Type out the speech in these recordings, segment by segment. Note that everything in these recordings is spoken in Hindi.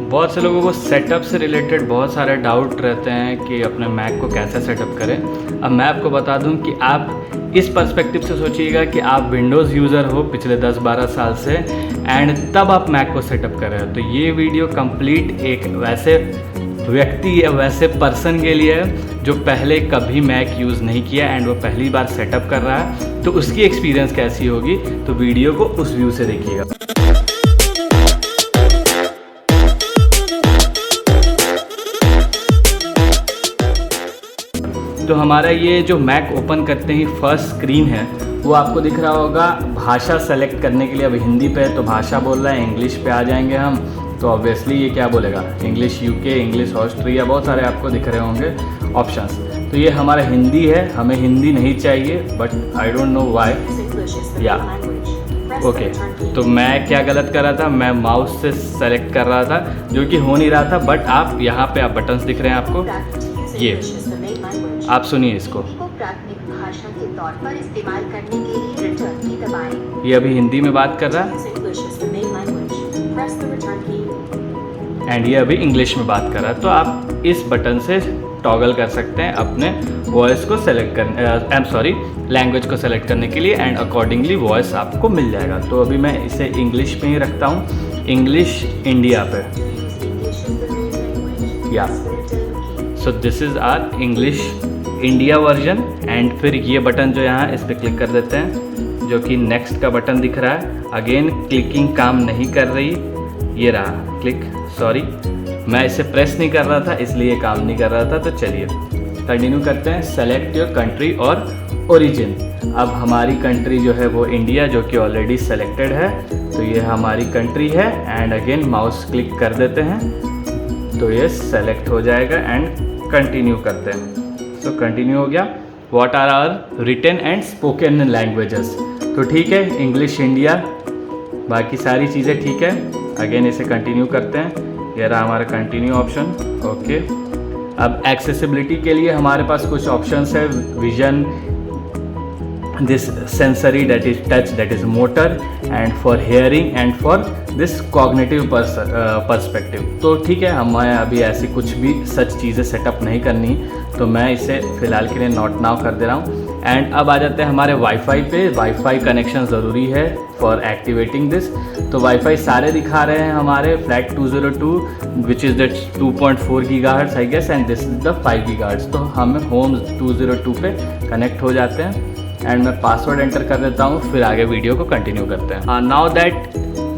बहुत से लोगों को सेटअप से रिलेटेड बहुत सारे डाउट रहते हैं कि अपने मैक को कैसे सेटअप करें। अब मैं आपको बता दूं कि आप इस पर्सपेक्टिव से सोचिएगा कि आप विंडोज़ यूज़र हो पिछले 10-12 साल से एंड तब आप मैक को सेटअप कर रहे हो, तो ये वीडियो कंप्लीट एक वैसे व्यक्ति या वैसे पर्सन के लिए है जो पहले कभी मैक यूज़ नहीं किया एंड वो पहली बार सेटअप कर रहा है, तो उसकी एक्सपीरियंस कैसी होगी, तो वीडियो को उस व्यू से देखिएगा। तो हमारा ये जो मैक ओपन करते ही फर्स्ट स्क्रीन है वो आपको दिख रहा होगा। भाषा सेलेक्ट करने के लिए, अभी हिंदी पे है तो भाषा बोल रहा है, इंग्लिश पे आ जाएंगे हम तो ऑब्वियसली ये क्या बोलेगा, इंग्लिश यूके, इंग्लिश ऑस्ट्रिया, बहुत सारे आपको दिख रहे होंगे ऑप्शंस। तो ये हमारा हिंदी है, हमें हिंदी नहीं चाहिए but I don't know why. या ओके, तो मैं क्या गलत कर रहा था, मैं माउस से सेलेक्ट कर रहा था जो कि हो नहीं रहा था, बट आप यहाँ पे आप बटन्स दिख रहे हैं आपको, ये आप सुनिए इसको, प्राथमिक भाषा के तौर पर इस्तेमाल करने के लिए रिटर्न की दबाएं। ये अभी हिंदी में बात कर रहा है एंड ये अभी इंग्लिश में बात कर रहा है। तो आप इस बटन से टॉगल कर सकते हैं अपने वॉइस को सेलेक्ट करने, लैंग्वेज को सेलेक्ट करने के लिए एंड अकॉर्डिंगली वॉइस आपको मिल जाएगा। तो अभी मैं इसे इंग्लिश में ही रखता हूँ, इंग्लिश इंडिया पे, या so this is our English India version. And फिर ये बटन जो यहाँ इस पर क्लिक कर देते हैं, जो कि नेक्स्ट का बटन दिख रहा है। अगेन क्लिकिंग काम नहीं कर रही, ये रहा क्लिक, सॉरी मैं इसे प्रेस नहीं कर रहा था इसलिए काम नहीं कर रहा था। तो चलिए कंटिन्यू करते हैं। सेलेक्ट योर कंट्री और ओरिजिन। अब हमारी कंट्री जो है वो इंडिया, जो कि ऑलरेडी सेलेक्टेड है, तो ये हमारी कंट्री है एंड अगेन माउस क्लिक कर देते हैं तो ये सेलेक्ट हो जाएगा एंड कंटिन्यू करते हैं। तो कंटिन्यू हो गया। What are our written and spoken languages, तो ठीक है इंग्लिश इंडिया, बाकी सारी चीज़ें ठीक है। अगेन इसे कंटिन्यू करते हैं, ये रहा हमारा कंटिन्यू ऑप्शन। ओके, अब एक्सेसिबिलिटी के लिए हमारे पास कुछ ऑप्शंस है, vision, this sensory that is touch that is motor, and for hearing and for this cognitive perspective. तो ठीक है, हमें अभी ऐसी कुछ भी सच चीज़ें सेटअप नहीं करनी, तो मैं इसे फ़िलहाल के लिए नॉट नाउ कर दे रहा हूँ। एंड अब आ जाते हैं हमारे वाईफाई पे। वाईफाई कनेक्शन ज़रूरी है फॉर एक्टिवेटिंग दिस। तो वाईफाई सारे दिखा रहे हैं हमारे, flat 202 which is the 2.4 gigahertz I guess, and this is the 5 gigahertz. तो हम होम 202 पे कनेक्ट हो जाते हैं एंड मैं पासवर्ड एंटर कर देता हूँ, फिर आगे वीडियो को कंटिन्यू करते हैं। Now that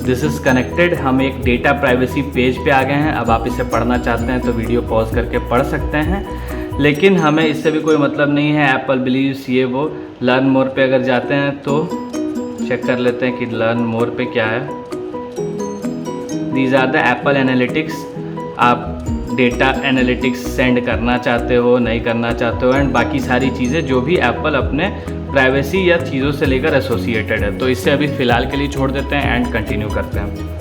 this is connected, हम एक डेटा प्राइवेसी पेज पे आ गए हैं। अब आप इसे पढ़ना चाहते हैं तो वीडियो पॉज करके पढ़ सकते हैं, लेकिन हमें इससे भी कोई मतलब नहीं है। एप्पल बिलीव्स ये वो, लर्न मोर पे अगर जाते हैं तो चेक कर लेते हैं कि लर्न मोर पे क्या है। These are the Apple analytics. आप डेटा एनालिटिक्स सेंड करना चाहते हो, नहीं करना चाहते हो, एंड बाकी सारी चीज़ें जो भी एप्पल अपने प्राइवेसी या चीज़ों से लेकर एसोसिएटेड है। तो इसे अभी फ़िलहाल के लिए छोड़ देते हैं एंड कंटिन्यू करते हैं।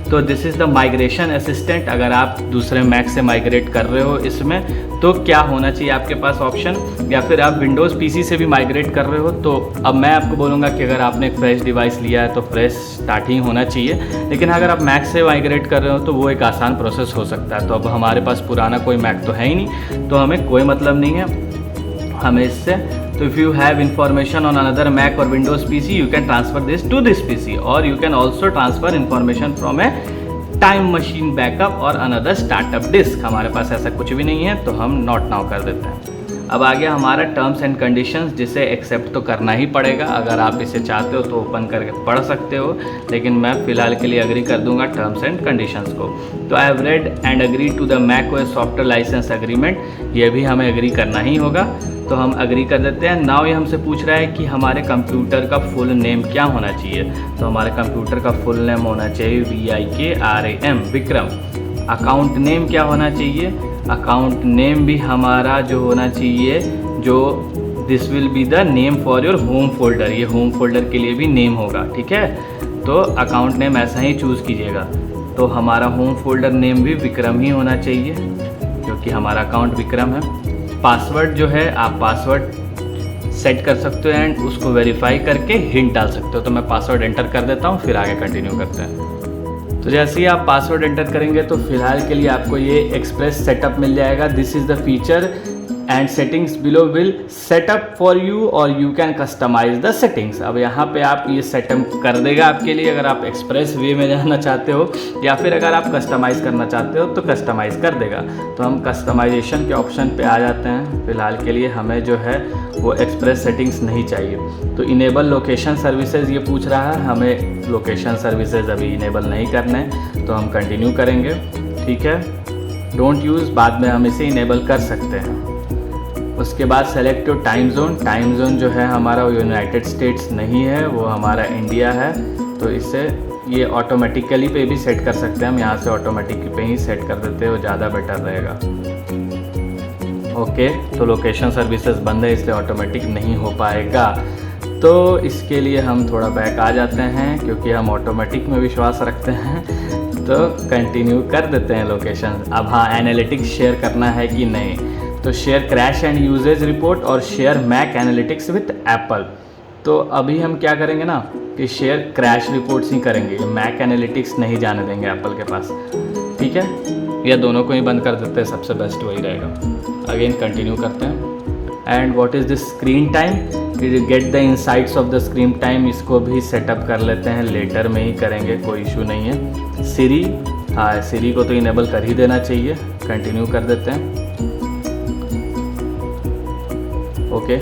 तो this is the migration assistant. अगर आप दूसरे मैक से माइग्रेट कर रहे हो इसमें, तो क्या होना चाहिए आपके पास ऑप्शन, या फिर आप विंडोज़ पीसी से भी माइग्रेट कर रहे हो, तो अब मैं आपको बोलूँगा कि अगर आपने एक फ्रेश डिवाइस लिया है तो फ्रेश स्टार्टिंग होना चाहिए। लेकिन अगर आप मैक से माइग्रेट कर रहे हो तो वो एक आसान प्रोसेस हो सकता है। तो अब हमारे पास पुराना कोई मैक तो है ही नहीं, तो हमें कोई मतलब नहीं है हमें इससे। तो if you have information on another Mac और Windows PC, you can transfer this to this PC, और you can also transfer information from a Time Machine backup और अनदर स्टार्टअप डिस्क। हमारे पास ऐसा कुछ भी नहीं है तो हम नॉट नाउ कर देते हैं। अब आ गया हमारा टर्म्स एंड कंडीशंस, जिसे एक्सेप्ट तो करना ही पड़ेगा। अगर आप इसे चाहते हो तो ओपन करके पढ़ सकते हो, लेकिन मैं फ़िलहाल के लिए अग्री कर दूंगा टर्म्स एंड कंडीशंस को। तो I have read and agree to the macOS software licence agreement, ये भी हमें अग्री करना ही होगा, तो हम अग्री कर देते हैं। नाउ ये हमसे पूछ रहा है कि हमारे कंप्यूटर का फुल नेम क्या होना चाहिए। तो हमारे कंप्यूटर का फुल नेम होना चाहिए VIKRAM, विक्रम। अकाउंट नेम क्या होना चाहिए, अकाउंट नेम भी हमारा जो होना चाहिए, जो this will be the name for your home folder, ये होम फोल्डर के लिए भी नेम होगा, ठीक है। तो अकाउंट नेम ऐसा ही चूज़ कीजिएगा। तो हमारा होम फोल्डर नेम भी विक्रम ही होना चाहिए, क्योंकि हमारा अकाउंट विक्रम है। पासवर्ड जो है आप पासवर्ड सेट कर सकते हो एंड उसको वेरीफाई करके हिंट डाल सकते हो। तो मैं पासवर्ड एंटर कर देता हूँ, फिर आगे कंटिन्यू करते हैं। तो जैसे ही आप पासवर्ड एंटर करेंगे तो फिलहाल के लिए आपको ये एक्सप्रेस सेटअप मिल जाएगा। This is the feature and settings below will setup for you और you can customise the settings. अब यहाँ पे आप ये सेटअप कर देगा आपके लिए, अगर आप एक्सप्रेस वे में जाना चाहते हो या फिर अगर आप कस्टमाइज़ करना चाहते हो तो कस्टमाइज़ कर देगा। तो हम कस्टमाइजेशन के ऑप्शन पे आ जाते हैं। फ़िलहाल के लिए हमें जो है वो एक्सप्रेस सेटिंग्स नहीं चाहिए। तो इनेबल लोकेशन सर्विसेज ये पूछ रहा है, हमें लोकेशन सर्विसेज अभी इनेबल नहीं करना है, तो हम कंटिन्यू करेंगे। ठीक है, डोंट यूज़, बाद में हम इसे इनेबल कर सकते हैं। उसके बाद select your time zone. Time zone जो है हमारा वो यूनाइटेड स्टेट्स नहीं है, वो हमारा इंडिया है। तो इसे ये ऑटोमेटिकली पे भी सेट कर सकते हैं हम, यहाँ से ऑटोमेटिक पे ही सेट कर देते हैं, वो ज़्यादा बेटर रहेगा। ओके, तो लोकेशन सर्विसेज बंद है इसलिए ऑटोमेटिक नहीं हो पाएगा। तो इसके लिए हम थोड़ा बैक आ जाते हैं क्योंकि हम ऑटोमेटिक में विश्वास रखते हैं। तो कंटिन्यू कर देते हैं लोकेशन। अब हाँ, एनालिटिक्स शेयर करना है कि नहीं, तो share crash and usage report और share Mac analytics with Apple. तो अभी हम क्या करेंगे ना कि शेयर क्रैश रिपोर्ट्स ही करेंगे, मैक एनालिटिक्स नहीं जाने देंगे एप्पल के पास। ठीक है, या दोनों को ही बंद कर देते हैं, सबसे बेस्ट वही रहेगा। अगेन कंटिन्यू करते हैं। And what is the screen time, get the insights of the screen time, इसको भी सेटअप कर लेते हैं, लेटर में ही करेंगे, कोई इशू नहीं है। सीरी, हाँ सीरी को तो इनेबल कर ही देना चाहिए। कंटिन्यू कर देते हैं। ओके,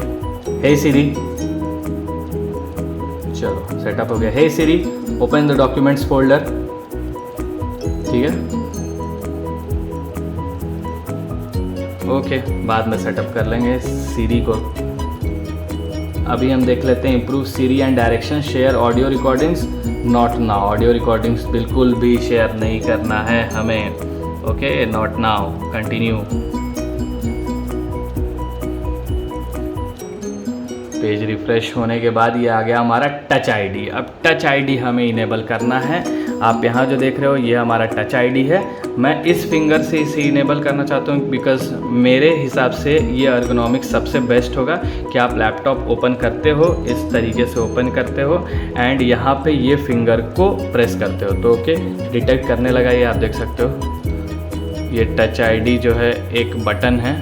हे सीरी, चलो सेटअप हो गया। हे सीरी, ओपन द डॉक्यूमेंट्स फोल्डर। ठीक है, ओके, बाद में सेटअप कर लेंगे सीरी को। अभी हम देख लेते हैं improve Siri and direction, share audio recordings, not now. Audio recordings बिल्कुल भी शेयर नहीं करना है हमें। Okay, not now, continue. Page refresh होने के बाद ये आ गया हमारा टच आईडी। अब टच आईडी हमें इनेबल करना है। आप यहाँ जो देख रहे हो ये हमारा टच आईडी है। मैं इस फिंगर से इसे इनेबल करना चाहता हूँ बिकॉज मेरे हिसाब से ये अर्गोनॉमिक्स सबसे बेस्ट होगा कि आप लैपटॉप ओपन करते हो, इस तरीके से ओपन करते हो एंड यहाँ पे ये फिंगर को प्रेस करते हो तो ओके डिटेक्ट करने लगा। ये आप देख सकते हो, ये टच आईडी जो है एक बटन है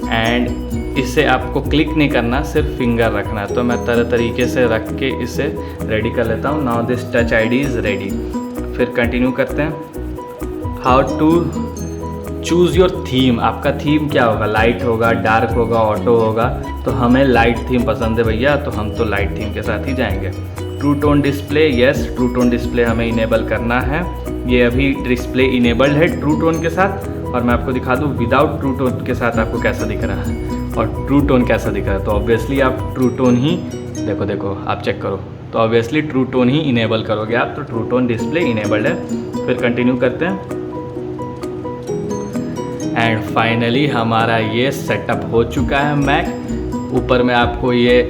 एंड इसे आपको क्लिक नहीं करना, सिर्फ फिंगर रखना है। तो मैं तरह तरीके से रख के इसे रेडी कर लेता हूँ। Now this touch ID is ready. फिर कंटिन्यू करते हैं। How to choose your theme, आपका थीम क्या होगा, लाइट होगा, डार्क होगा, ऑटो होगा। तो हमें लाइट थीम पसंद है भैया, तो हम तो लाइट थीम के साथ ही जाएंगे। True tone display, yes true tone display हमें इनेबल करना है। ये अभी डिस्प्ले इनेबल्ड है ट्रू टोन के साथ, और मैं आपको दिखा दूँ विदाउट ट्रू टोन के साथ आपको कैसा दिख रहा है और ट्रू टोन कैसा दिख रहा है। तो ऑब्वियसली आप ट्रू टोन ही देखो आप चेक करो, तो ऑब्वियसली ट्रू टोन ही इनेबल करोगे आप, तो ट्रू टोन डिस्प्ले इनेबल्ड है। फिर कंटिन्यू करते हैं एंड फाइनली हमारा ये सेटअप हो चुका है मैक। ऊपर में आपको ये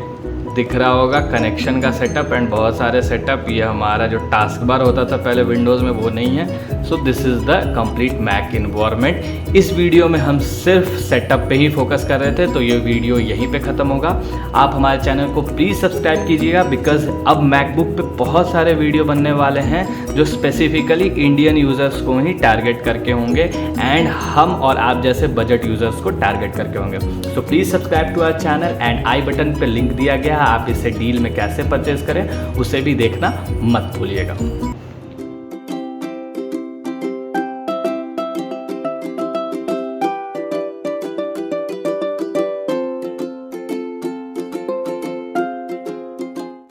दिख रहा होगा कनेक्शन का सेटअप एंड बहुत सारे सेटअप। ये हमारा जो टास्क बार होता था पहले विंडोज़ में वो नहीं है। So this is the complete Mac environment. इस वीडियो में हम सिर्फ सेटअप पे ही फोकस कर रहे थे, तो ये वीडियो यहीं पे ख़त्म होगा। आप हमारे चैनल को प्लीज़ सब्सक्राइब कीजिएगा बिकॉज अब मैकबुक पे बहुत सारे वीडियो बनने वाले हैं जो स्पेसिफिकली इंडियन यूज़र्स को ही टारगेट करके होंगे एंड हम और आप जैसे बजट यूज़र्स को टारगेट करके होंगे। So please subscribe to our channel and I button पर लिंक दिया गया है, आप इसे डील में कैसे परचेज करें उसे भी देखना मत भूलिएगा।